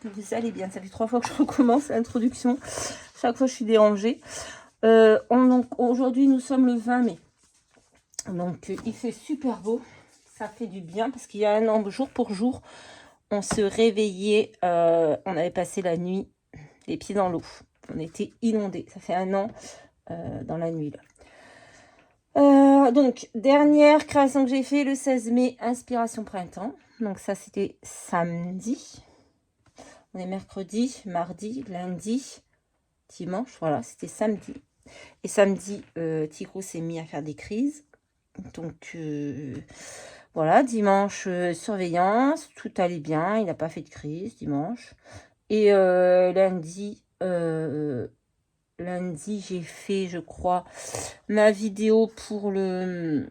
que vous allez bien. Ça fait 3 fois que je recommence l'introduction. Chaque fois, je suis dérangée. Aujourd'hui, nous sommes le 20 mai. Donc, il fait super beau. Ça fait du bien parce qu'il y a un an, jour pour jour, on se réveillait. On avait passé la nuit les pieds dans l'eau. On était inondés. Ça fait un an dans la nuit, là. Donc, dernière création que j'ai fait le 16 mai, Inspiration Printemps. Donc ça, c'était samedi. On est mercredi, mardi, lundi, dimanche. Voilà, c'était samedi. Et samedi, Tico s'est mis à faire des crises. Donc, voilà, dimanche, surveillance. Tout allait bien. Il n'a pas fait de crise dimanche. Et lundi... lundi, j'ai fait, je crois, ma vidéo pour le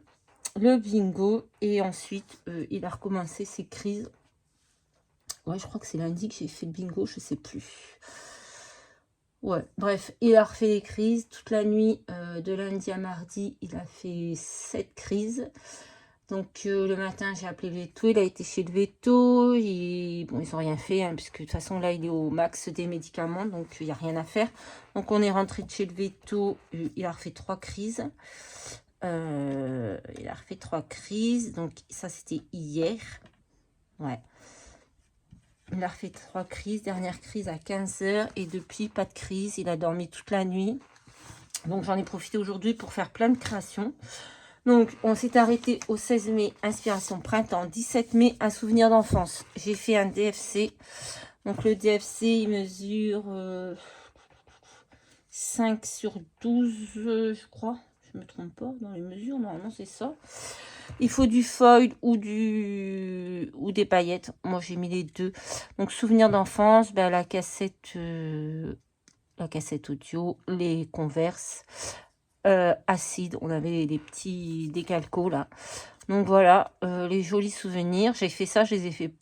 bingo. Et ensuite, il a recommencé ses crises. Ouais, je crois que c'est lundi que j'ai fait le bingo, je sais plus. Ouais, bref, il a refait les crises. Toute la nuit, de lundi à mardi, il a fait 7 crises. Donc, le matin, j'ai appelé le veto. Il a été chez le veto. Bon, ils n'ont rien fait, hein, puisque de toute façon, là, il est au max des médicaments. Donc, il n'y a rien à faire. Donc, on est rentré de chez le veto. Il a refait 3 crises. Il a refait 3 crises. Donc, ça, c'était hier. Ouais. Il a refait 3 crises. Dernière crise à 15 h. Et depuis, pas de crise. Il a dormi toute la nuit. Donc, j'en ai profité aujourd'hui pour faire plein de créations. Donc, on s'est arrêté au 16 mai, Inspiration Printemps. 17 mai, un souvenir d'enfance. J'ai fait un DFC. Donc, le DFC, il mesure 5 sur 12, je crois. Je me trompe pas dans les mesures. Normalement, c'est ça. Il faut du foil ou des paillettes. Moi, j'ai mis les deux. Donc, souvenir d'enfance, ben, la cassette audio, les Converse. Acide, on avait des petits décalcos là. Donc voilà, les jolis souvenirs. J'ai fait ça, je les ai fait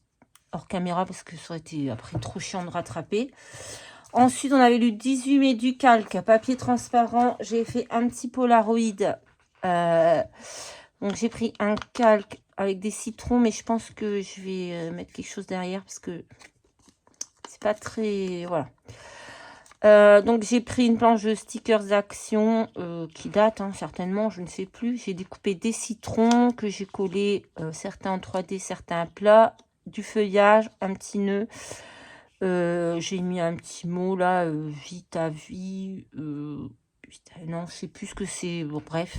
hors caméra parce que ça aurait été après trop chiant de rattraper. Ensuite, on avait le 18 mai du calque, papier transparent. J'ai fait un petit Polaroid. Donc j'ai pris un calque avec des citrons, mais je pense que je vais mettre quelque chose derrière parce que c'est pas très... Voilà. Donc j'ai pris une planche de stickers d'action qui date certainement, je ne sais plus. J'ai découpé des citrons que j'ai collés, certains en 3D, certains plats, du feuillage, un petit nœud. J'ai mis un petit mot là, vite à vie. Non, je sais plus ce que c'est. Bon, bref.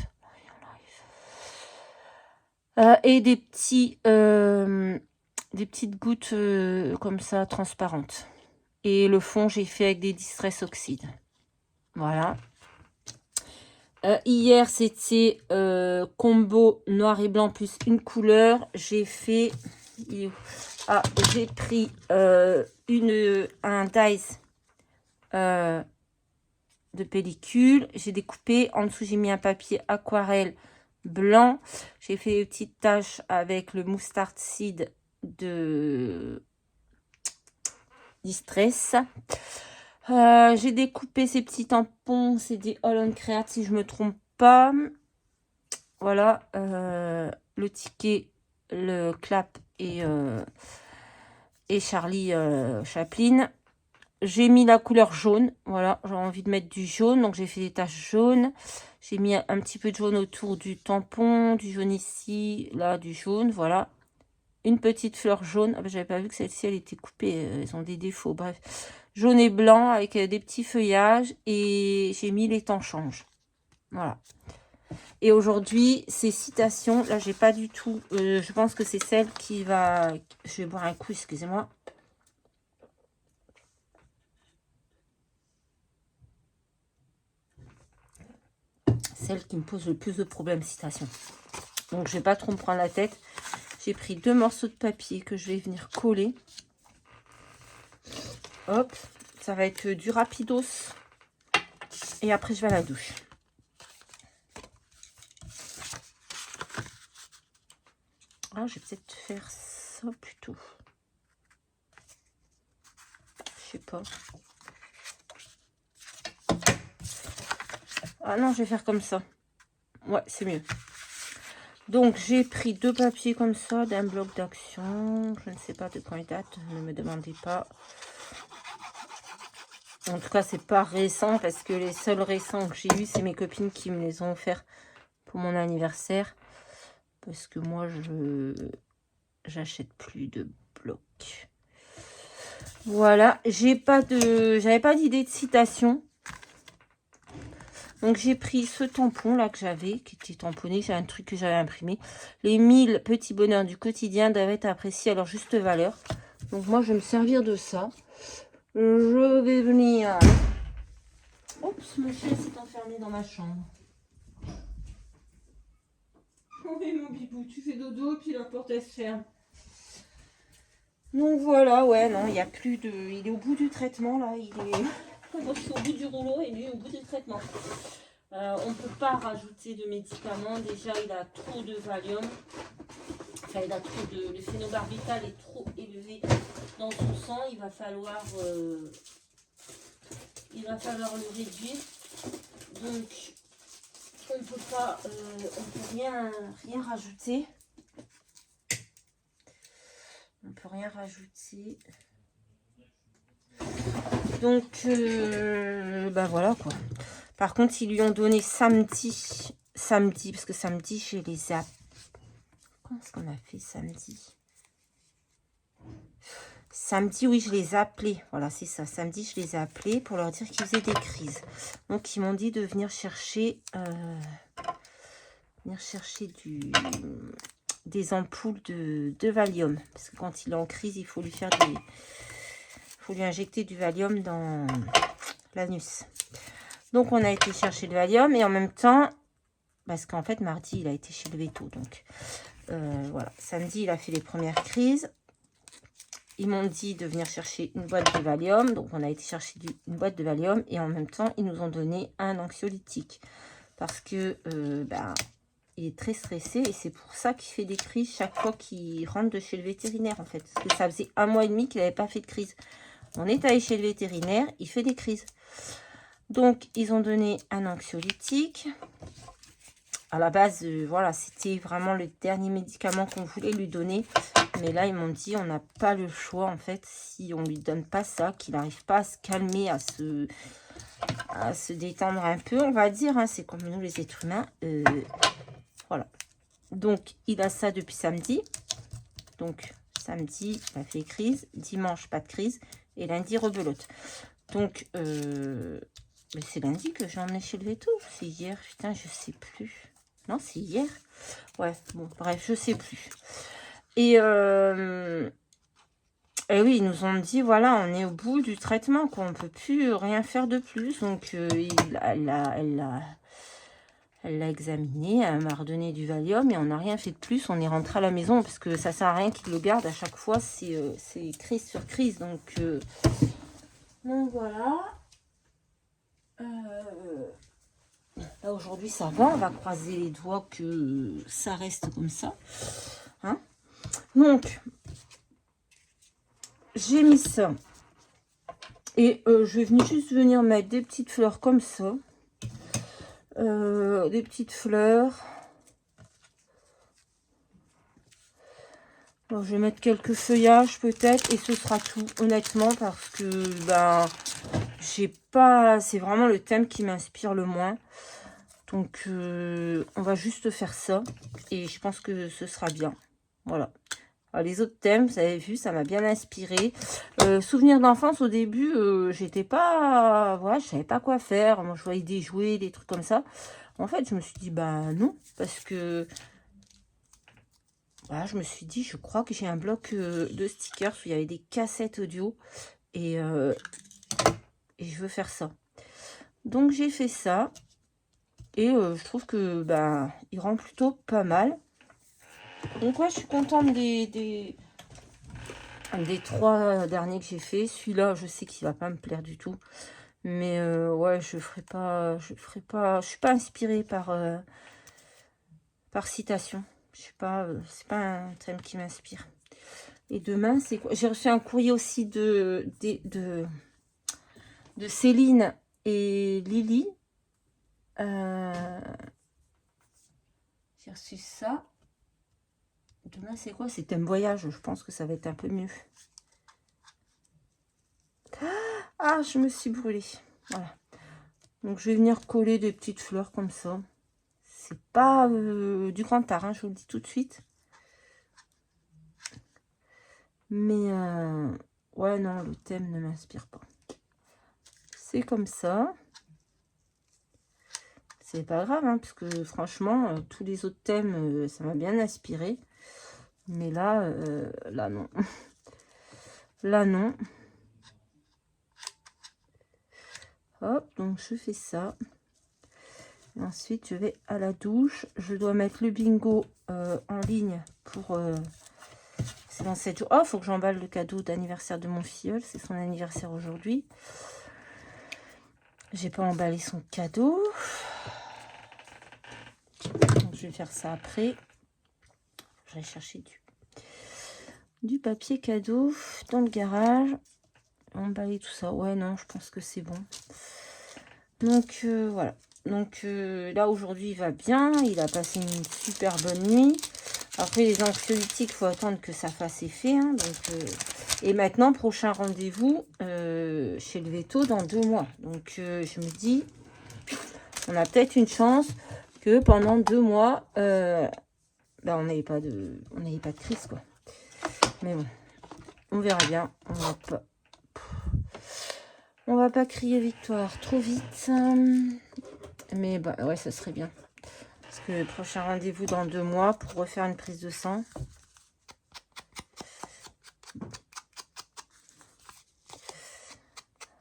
Et des petites gouttes comme ça, transparentes. Et le fond, j'ai fait avec des Distress Oxide. Voilà. Hier, c'était combo noir et blanc plus une couleur. J'ai fait... j'ai pris un dice de pellicule. J'ai découpé. En dessous, j'ai mis un papier aquarelle blanc. J'ai fait des petites taches avec le mustard seed de Distress. J'ai découpé ces petits tampons, c'est des All on Create si je me trompe pas. Voilà, le ticket, le clap et Charlie Chaplin. J'ai mis la couleur jaune, voilà, j'ai envie de mettre du jaune, donc j'ai fait des taches jaunes. J'ai mis un petit peu de jaune autour du tampon, du jaune ici, là, du jaune, voilà. Une petite fleur jaune, ah ben, j'avais pas vu que celle-ci, elle était coupée, elles ont des défauts, bref. Jaune et blanc avec des petits feuillages et j'ai mis les temps changent. Voilà. Et aujourd'hui, c'est citation. Là, j'ai pas du tout... je pense que c'est celle qui va... Je vais boire un coup, excusez-moi. Celle qui me pose le plus de problèmes, citation. Donc, je vais pas trop me prendre la tête. J'ai pris 2 morceaux de papier que je vais venir coller. Hop. Ça va être du rapidos. Et après, je vais à la douche. Ah, je vais peut-être faire ça plutôt. Je sais pas. Ah non, je vais faire comme ça. Ouais, c'est mieux. Donc, j'ai pris 2 papiers comme ça, d'un bloc d'action. Je ne sais pas de quand il date, ne me demandez pas. En tout cas, c'est pas récent parce que les seuls récents que j'ai eu, c'est mes copines qui me les ont offerts pour mon anniversaire. Parce que moi, j'achète plus de blocs. Voilà, j'avais pas d'idée de citation. Donc j'ai pris ce tampon là que j'avais, qui était tamponné, c'est un truc que j'avais imprimé. Les 1000 petits bonheurs du quotidien doivent être appréciés à leur juste valeur. Donc moi je vais me servir de ça. Je vais venir... Oups, mon chien s'est enfermé dans ma chambre. Oh mais mon bibou, tu fais dodo puis la porte elle se ferme. Donc voilà, ouais, non, il n'y a plus de... Il est au bout du traitement là, il est... Moi je suis au bout du rouleau et lui au bout du traitement. On ne peut pas rajouter de médicaments. Déjà, il a trop de Valium. Enfin, il a trop de... Le phénobarbital est trop élevé dans son sang. Il va falloir le réduire. Donc, on ne peut pas... on peut rien rajouter. On peut rien rajouter. Donc, bah voilà quoi. Par contre, ils lui ont donné samedi, parce que samedi, je les ai... Comment est-ce qu'on a fait samedi? Samedi, oui, je les ai appelés. Voilà, c'est ça. Samedi, je les ai appelés pour leur dire qu'ils faisaient des crises. Donc, ils m'ont dit de venir chercher, des ampoules de Valium. Parce que quand il est en crise, il faut lui faire faut lui injecter du Valium dans l'anus. Donc, on a été chercher le Valium et en même temps, parce qu'en fait, mardi, il a été chez le veto. Donc, voilà. Samedi, il a fait les premières crises. Ils m'ont dit de venir chercher une boîte de Valium. Donc, on a été chercher une boîte de Valium. Et en même temps, ils nous ont donné un anxiolytique. Parce que, il est très stressé. Et c'est pour ça qu'il fait des crises chaque fois qu'il rentre de chez le vétérinaire, en fait. Parce que ça faisait 1 mois et demi qu'il n'avait pas fait de crise. On est allé chez le vétérinaire. Il fait des crises. Donc, ils ont donné un anxiolytique. À la base, voilà, c'était vraiment le dernier médicament qu'on voulait lui donner. Mais là, ils m'ont dit, on n'a pas le choix, en fait, si on lui donne pas ça, qu'il n'arrive pas à se calmer, à se détendre un peu, on va dire. Hein, c'est comme nous, les êtres humains. Voilà. Donc, il a ça depuis samedi. Donc, samedi, il a fait crise. Dimanche, pas de crise. Et lundi, rebelote. Donc, c'est lundi que j'ai emmené chez le veto. C'est hier. Putain, je sais plus. Non, c'est hier. Ouais, bon, bref, je sais plus. Et oui, ils nous ont dit, voilà, on est au bout du traitement, qu'on ne peut plus rien faire de plus. Donc, elle l'a examiné, elle m'a redonné du Valium et on n'a rien fait de plus. On est rentré à la maison parce que ça sert à rien qu'il le garde à chaque fois. C'est crise sur crise. Donc voilà. Là, aujourd'hui, ça va. On va croiser les doigts que ça reste comme ça. Hein? Donc, j'ai mis ça. Et je vais juste venir mettre des petites fleurs comme ça. Des petites fleurs. Bon, je vais mettre quelques feuillages peut-être. Et ce sera tout, honnêtement. Parce que, j'ai pas... C'est vraiment le thème qui m'inspire le moins. Donc, on va juste faire ça. Et je pense que ce sera bien. Voilà. Alors, les autres thèmes, vous avez vu, ça m'a bien inspiré. Souvenirs d'enfance, au début, j'étais pas... Voilà, je savais pas quoi faire. Moi, je voyais des jouets, des trucs comme ça. En fait, je me suis dit, bah non. Parce que... Voilà, je me suis dit, je crois que j'ai un bloc de stickers où il y avait des cassettes audio. Et je veux faire ça. Donc, j'ai fait ça. Et je trouve que il rend plutôt pas mal. Donc ouais, je suis contente des 3 derniers que j'ai fait. Celui-là, je sais qu'il va pas me plaire du tout. Mais ouais, je suis pas inspirée par citation. Je suis pas, c'est pas un thème qui m'inspire. Et demain, c'est quoi? J'ai reçu un courrier aussi de Céline et Lily. J'ai reçu ça. Demain, c'est quoi? C'est un voyage. Je pense que ça va être un peu mieux. Ah, je me suis brûlée. Voilà. Donc, je vais venir coller des petites fleurs comme ça. C'est pas du grand art, hein, je vous le dis tout de suite. Mais, ouais, non, le thème ne m'inspire pas. C'est comme ça. C'est pas grave, hein, parce que franchement, tous les autres thèmes, ça m'a bien inspiré. Mais là, là, non. Là, non. Hop, donc je fais ça. Et ensuite, je vais à la douche. Je dois mettre le bingo en ligne pour... c'est dans 7 jours. Oh, il faut que j'emballe le cadeau d'anniversaire de mon filleul. C'est son anniversaire aujourd'hui. J'ai pas emballé son cadeau. Donc, je vais faire ça après. Je vais chercher du papier cadeau dans le garage. Emballer tout ça. Ouais, non, je pense que c'est bon. Donc, voilà. Donc, là, aujourd'hui, il va bien. Il a passé une super bonne nuit. Après, les anxiolytiques, il faut attendre que ça fasse effet. Hein, donc, et maintenant, prochain rendez-vous chez le veto dans 2 mois. Donc, je me dis, on a peut-être une chance que pendant 2 mois, ben, on n'avait pas de crise, quoi. Mais bon, on verra bien. On va pas crier victoire trop vite. Mais bah ouais, ça serait bien. Parce que prochain rendez-vous dans 2 mois pour refaire une prise de sang.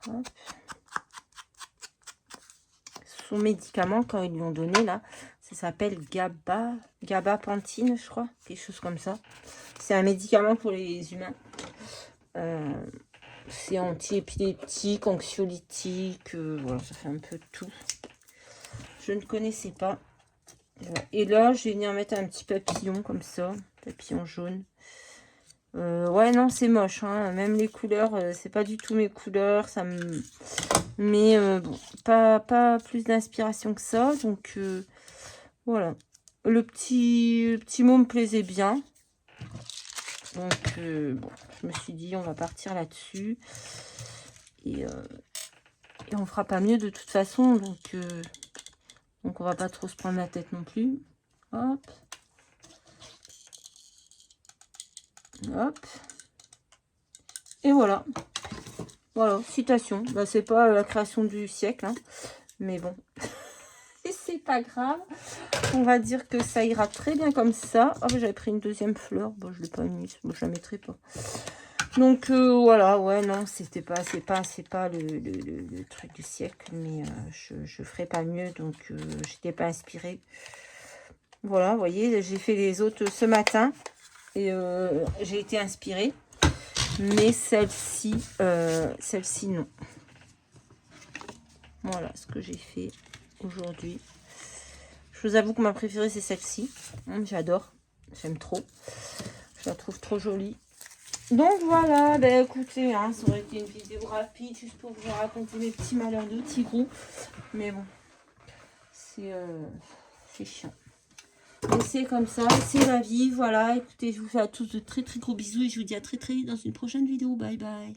Hop. Son médicament, quand ils lui ont donné là, ça s'appelle gabapentine, je crois. Quelque chose comme ça. C'est un médicament pour les humains. C'est anti-épileptique, anxiolytique. Voilà, ça fait un peu de tout. Je ne connaissais pas. Et là, je vais venir mettre un petit papillon comme ça. Papillon jaune. Ouais, non, c'est moche. Hein. Même les couleurs, c'est pas du tout mes couleurs. Ça me... Mais bon, pas plus d'inspiration que ça. Donc, voilà. Le petit mot me plaisait bien. Donc, bon, je me suis dit, on va partir là-dessus. Et on fera pas mieux de toute façon. Donc on va pas trop se prendre la tête non plus. Hop. Hop. Et voilà. Voilà, citation. Bah, c'est pas la création du siècle, hein, mais bon. Et c'est pas grave. On va dire que ça ira très bien comme ça. Oh, j'avais pris une deuxième fleur. Bon, je l'ai pas mise. Bon, je la mettrai pas. Donc voilà, ouais, non, c'est pas le truc du siècle, mais je ferai pas mieux, donc j'étais pas inspirée. Voilà, vous voyez, j'ai fait les autres ce matin et j'ai été inspirée, mais celle-ci non. Voilà ce que j'ai fait aujourd'hui. Je vous avoue que ma préférée c'est celle-ci. J'adore, j'aime trop. Je la trouve trop jolie. Donc voilà, ben écoutez, hein, ça aurait été une vidéo rapide juste pour vous raconter mes petits malheurs de tigrou. Mais bon, c'est chiant. Mais c'est comme ça, c'est la vie, voilà. Écoutez, je vous fais à tous de très très gros bisous et je vous dis à très très vite dans une prochaine vidéo. Bye bye.